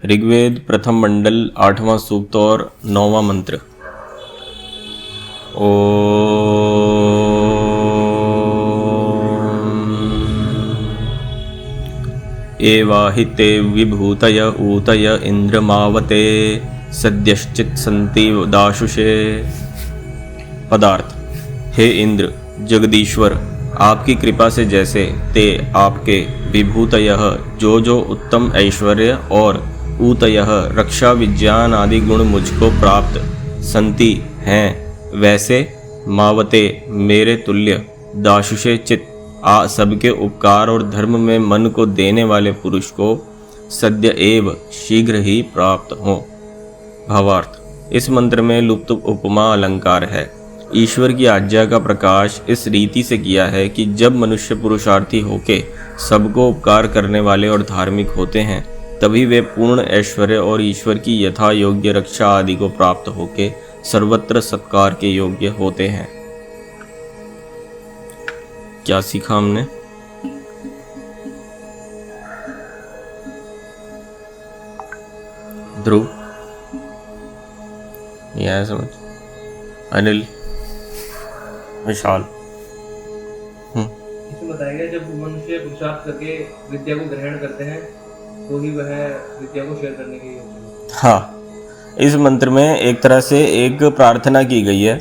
ऋग्वेद प्रथम मंडल 8वां सूक्त और 9वां मंत्र। एवाहिते विभूतय ऊतय इंद्रमावते सद्यश्चित संति दाशुषे। पदार्थ। हे इंद्र जगदीश्वर, आपकी कृपा से जैसे ते आपके विभूतयः जो उत्तम ऐश्वर्य और ऊतयः रक्षा विज्ञान आदि गुण मुझको प्राप्त संति हैं, वैसे मावते मेरे तुल्य दाशुषे चित आ सबके उपकार और धर्म में मन को देने वाले पुरुष को सद्य एव शीघ्र ही प्राप्त हो। भावार्थ। इस मंत्र में लुप्त उपमा अलंकार है। ईश्वर की आज्ञा का प्रकाश इस रीति से किया है कि जब मनुष्य पुरुषार्थी होके सबको उपकार करने वाले और धार्मिक होते हैं, तभी वे पूर्ण ऐश्वर्य और ईश्वर की यथा योग्य रक्षा आदि को प्राप्त होके सर्वत्र सत्कार के योग्य होते हैं। क्या सीखा हमने? ध्रुव, ये है समझ? अनिल, विशाल। इसमें बताया गया जब मनुष्य पुरुषार्थ करके विद्या को ग्रहण करते हैं तो ही वह विद्या को शेयर करने के योग्य। हाँ, इस मंत्र में एक तरह से एक प्रार्थना की गई है।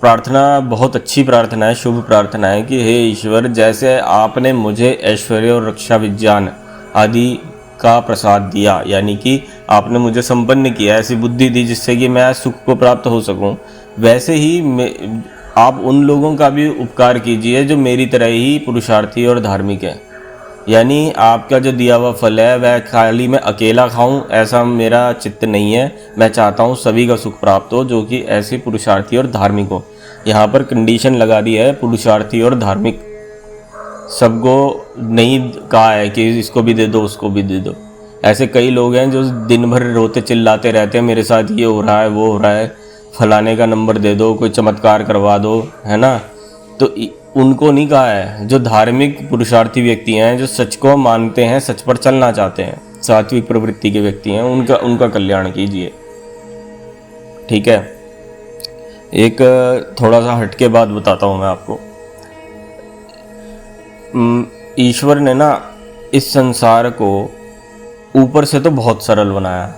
प्रार्थना बहुत अच्छी प्रार्थना है, शुभ प्रार्थना है कि हे ईश्वर, जैसे आपने मुझे ऐश्वर्य और रक्षा विज्ञान आदि का प्रसाद दिया, यानी कि आपने मुझे संपन्न किया, ऐसी बुद्धि दी जिससे कि मैं सुख को प्राप्त हो सकूं, वैसे ही आप उन लोगों का भी उपकार कीजिए जो मेरी तरह ही पुरुषार्थी और धार्मिक है। यानी आपका जो दिया हुआ फल है वह खाली मैं अकेला खाऊं, ऐसा मेरा चित्त नहीं है। मैं चाहता हूं सभी का सुख प्राप्त हो जो कि ऐसे पुरुषार्थी और धार्मिक हो। यहाँ पर कंडीशन लगा दी है, पुरुषार्थी और धार्मिक। सबको नहीं कहा है कि इसको भी दे दो उसको भी दे दो। ऐसे कई लोग हैं जो दिन भर रोते चिल्लाते रहते हैं, मेरे साथ ये हो रहा है वो हो रहा है, फलाने का नंबर दे दो, कोई चमत्कार करवा दो, है ना। तो उनको नहीं कहा है। जो धार्मिक पुरुषार्थी व्यक्ति हैं, जो सच को मानते हैं, सच पर चलना चाहते हैं, सात्विक प्रवृत्ति के व्यक्ति हैं, उनका कल्याण कीजिए। ठीक है। एक थोड़ा सा हटके बात बताता हूँ मैं आपको। ईश्वर ने ना इस संसार को ऊपर से तो बहुत सरल बनाया,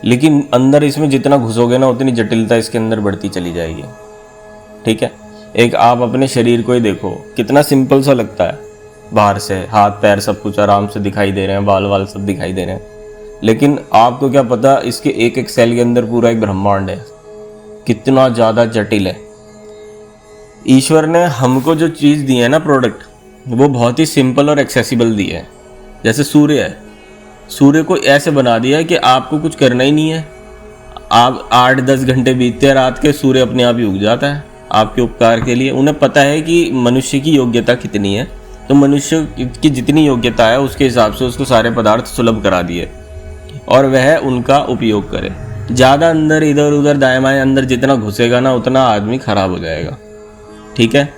लेकिन अंदर इसमें जितना घुसोगे ना उतनी जटिलता इसके अंदर बढ़ती चली जाएगी। ठीक है। एक आप अपने शरीर को ही देखो, कितना सिंपल सा लगता है बाहर से, हाथ पैर सब कुछ आराम से दिखाई दे रहे हैं, बाल वाल सब दिखाई दे रहे हैं, लेकिन आपको क्या पता इसके एक एक सेल के अंदर पूरा एक ब्रह्मांड है, कितना ज़्यादा जटिल है। ईश्वर ने हमको जो चीज़ दी है ना, प्रोडक्ट, वो बहुत ही सिंपल और एक्सेसिबल दी है। जैसे सूर्य है, सूर्य को ऐसे बना दिया है कि आपको कुछ करना ही नहीं है। आप 8-10 घंटे बीतते हैं रात के, सूर्य अपने आप ही उग जाता है आपके उपकार के लिए। उन्हें पता है कि मनुष्य की योग्यता कितनी है, तो मनुष्य की जितनी योग्यता है उसके हिसाब से उसको सारे पदार्थ सुलभ करा दिए और वह उनका उपयोग करे। ज़्यादा अंदर इधर उधर दाएं बाएं अंदर जितना घुसेगा ना उतना आदमी खराब हो जाएगा। ठीक है।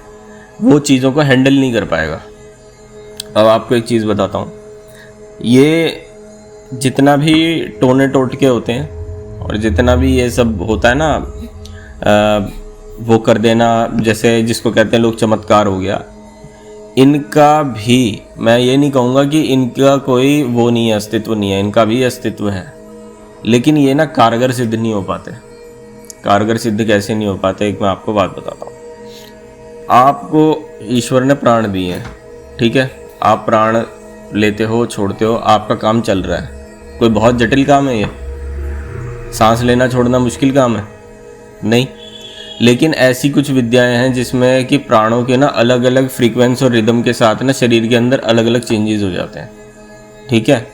वो चीज़ों को हैंडल नहीं कर पाएगा। अब आपको एक चीज़ बताता हूँ, ये जितना भी टोने टोटके होते हैं और जितना भी ये सब होता है ना, वो कर देना, जैसे जिसको कहते हैं लोग चमत्कार हो गया, इनका भी मैं ये नहीं कहूँगा कि इनका कोई वो नहीं है, अस्तित्व नहीं है, इनका भी अस्तित्व है, लेकिन ये ना कारगर सिद्ध नहीं हो पाते। कारगर सिद्ध कैसे नहीं हो पाते, एक मैं आपको बात बताता हूँ। आपको ईश्वर ने प्राण दिए हैं, ठीक है, आप प्राण लेते हो छोड़ते हो, आपका काम चल रहा है। कोई बहुत जटिल काम है ये? सांस लेना छोड़ना मुश्किल काम है? नहीं। लेकिन ऐसी कुछ विद्याएं हैं जिसमें कि प्राणों के ना अलग अलग फ्रीक्वेंसी और रिदम के साथ ना शरीर के अंदर अलग अलग चेंजेस हो जाते हैं। ठीक है।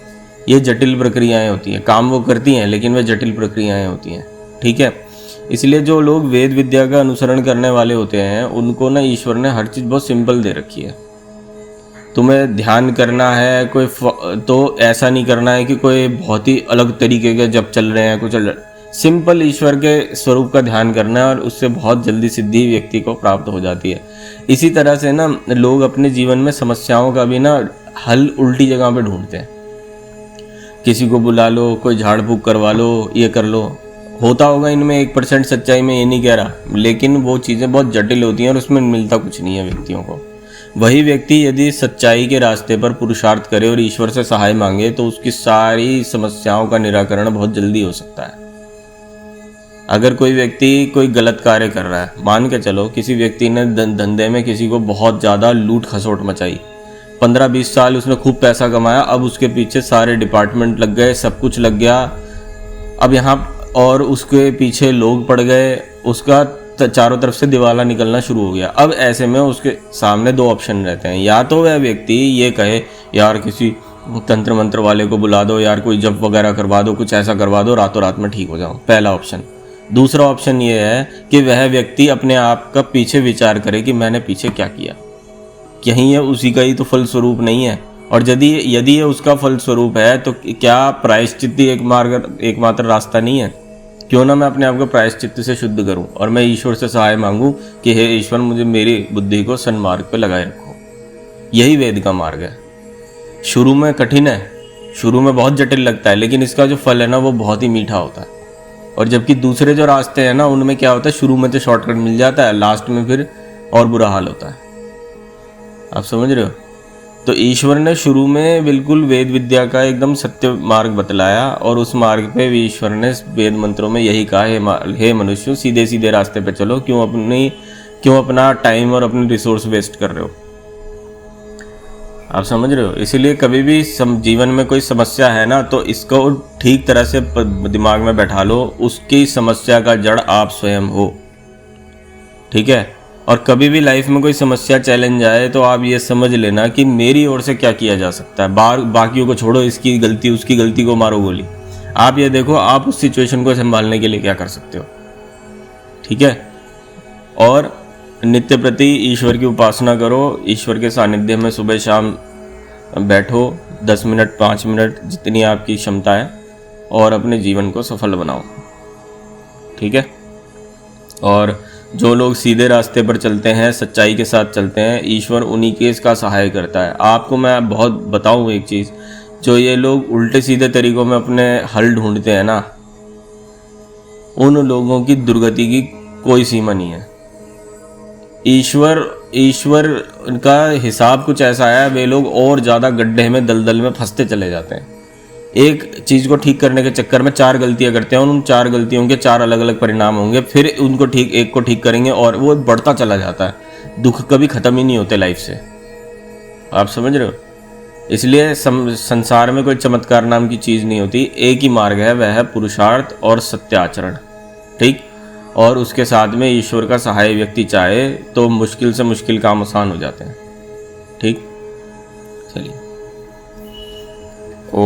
ये जटिल प्रक्रियाएं होती हैं, काम वो करती हैं लेकिन वे जटिल प्रक्रियाएं होती हैं। ठीक है। इसलिए जो लोग वेद विद्या का अनुसरण करने वाले होते हैं उनको ना ईश्वर ने हर चीज़ बहुत सिंपल दे रखी है। तुम्हें ध्यान करना है कोई तो ऐसा नहीं करना है कि कोई बहुत ही अलग तरीके के जब चल रहे हैं कुछ सिंपल ईश्वर के स्वरूप का ध्यान करना है और उससे बहुत जल्दी सिद्धि व्यक्ति को प्राप्त हो जाती है। इसी तरह से ना लोग अपने जीवन में समस्याओं का भी ना हल उल्टी जगह पे ढूंढते हैं। किसी को बुला लो, कोई झाड़ फूक करवा लो, ये कर लो। होता होगा इनमें 1% सच्चाई, में ये नहीं कह रहा, लेकिन वो चीज़ें बहुत जटिल होती हैं और उसमें मिलता कुछ नहीं है व्यक्तियों को। वही व्यक्ति यदि सच्चाई के रास्ते पर पुरुषार्थ करे और ईश्वर से सहाय मांगे तो उसकी सारी समस्याओं का निराकरण बहुत जल्दी हो सकता है। अगर कोई व्यक्ति कोई गलत कार्य कर रहा है, मान के चलो किसी व्यक्ति ने धंधे में किसी को बहुत ज़्यादा लूट खसोट मचाई, 15-20 साल उसने खूब पैसा कमाया, अब उसके पीछे सारे डिपार्टमेंट लग गए, सब कुछ लग गया, अब यहाँ और उसके पीछे लोग पड़ गए, उसका चारों तरफ से दिवाला निकलना शुरू हो गया। अब ऐसे में उसके सामने 2 ऑप्शन रहते हैं, या तो वह व्यक्ति ये कहे यार किसी तंत्र मंत्र वाले को बुला दो, यार कोई जप वगैरह करवा दो, कुछ ऐसा करवा दो, रातों रात में ठीक हो जाऊं, पहला ऑप्शन। दूसरा ऑप्शन ये है कि वह व्यक्ति अपने आप का पीछे विचार करे कि मैंने पीछे क्या किया, कहीं ये उसी का ही तो फल स्वरूप नहीं है, और यदि ये उसका फल स्वरूप है तो क्या प्रायश्चित ही एकमात्र रास्ता नहीं है? क्यों ना मैं अपने आप को प्रायश्चित से शुद्ध करूं और मैं ईश्वर से सहाय मांगूं कि हे ईश्वर मुझे मेरी बुद्धि को सन्मार्ग पे लगाए रखो। यही वेद का मार्ग है। शुरू में कठिन है, शुरू में बहुत जटिल लगता है, लेकिन इसका जो फल है ना वो बहुत ही मीठा होता है। और जबकि दूसरे जो रास्ते हैं ना उनमें क्या होता है, शुरू में तो शॉर्टकट मिल जाता है, लास्ट में फिर और बुरा हाल होता है। आप समझ रहे हो? तो ईश्वर ने शुरू में बिल्कुल वेद विद्या का एकदम सत्य मार्ग बतलाया, और उस मार्ग पे भी ईश्वर ने वेद मंत्रों में यही कहा, हे मनुष्य सीधे सीधे रास्ते पे चलो, क्यों अपना टाइम और अपने रिसोर्स वेस्ट कर रहे हो? आप समझ रहे हो? इसीलिए कभी भी जीवन में कोई समस्या है ना तो इसको ठीक तरह से दिमाग में बैठा लो, उसकी समस्या का जड़ आप स्वयं हो। ठीक है? और कभी भी लाइफ में कोई समस्या चैलेंज आए तो आप ये समझ लेना कि मेरी ओर से क्या किया जा सकता है। बाकियों को छोड़ो, इसकी गलती उसकी गलती को मारो गोली। आप ये देखो आप उस सिचुएशन को संभालने के लिए क्या कर सकते हो। ठीक है? और नित्य प्रति ईश्वर की उपासना करो, ईश्वर के सानिध्य में सुबह शाम बैठो, 10 मिनट 5 मिनट जितनी आपकी क्षमता है, और अपने जीवन को सफल बनाओ। ठीक है? और जो लोग सीधे रास्ते पर चलते हैं, सच्चाई के साथ चलते हैं, ईश्वर उन्हीं के इसका सहाय करता है। आपको मैं बहुत बताऊं एक चीज़, जो ये लोग उल्टे सीधे तरीकों में अपने हल ढूंढते हैं ना, उन लोगों की दुर्गति की कोई सीमा नहीं है। ईश्वर का हिसाब कुछ ऐसा है, वे लोग और ज़्यादा गड्ढे में दलदल में फंसते चले जाते हैं। एक चीज़ को ठीक करने के चक्कर में 4 गलतियां करते हैं, और उन 4 गलतियों के 4 अलग अलग परिणाम होंगे, फिर एक को ठीक करेंगे और वो बढ़ता चला जाता है। दुख कभी ख़त्म ही नहीं होते लाइफ से। आप समझ रहे हो? इसलिए संसार में कोई चमत्कार नाम की चीज़ नहीं होती, एक ही मार्ग है, वह है पुरुषार्थ और सत्य आचरण। ठीक? और उसके साथ में ईश्वर का सहाय व्यक्ति चाहे तो मुश्किल से मुश्किल काम आसान हो जाते हैं। ठीक? चलिए। ओ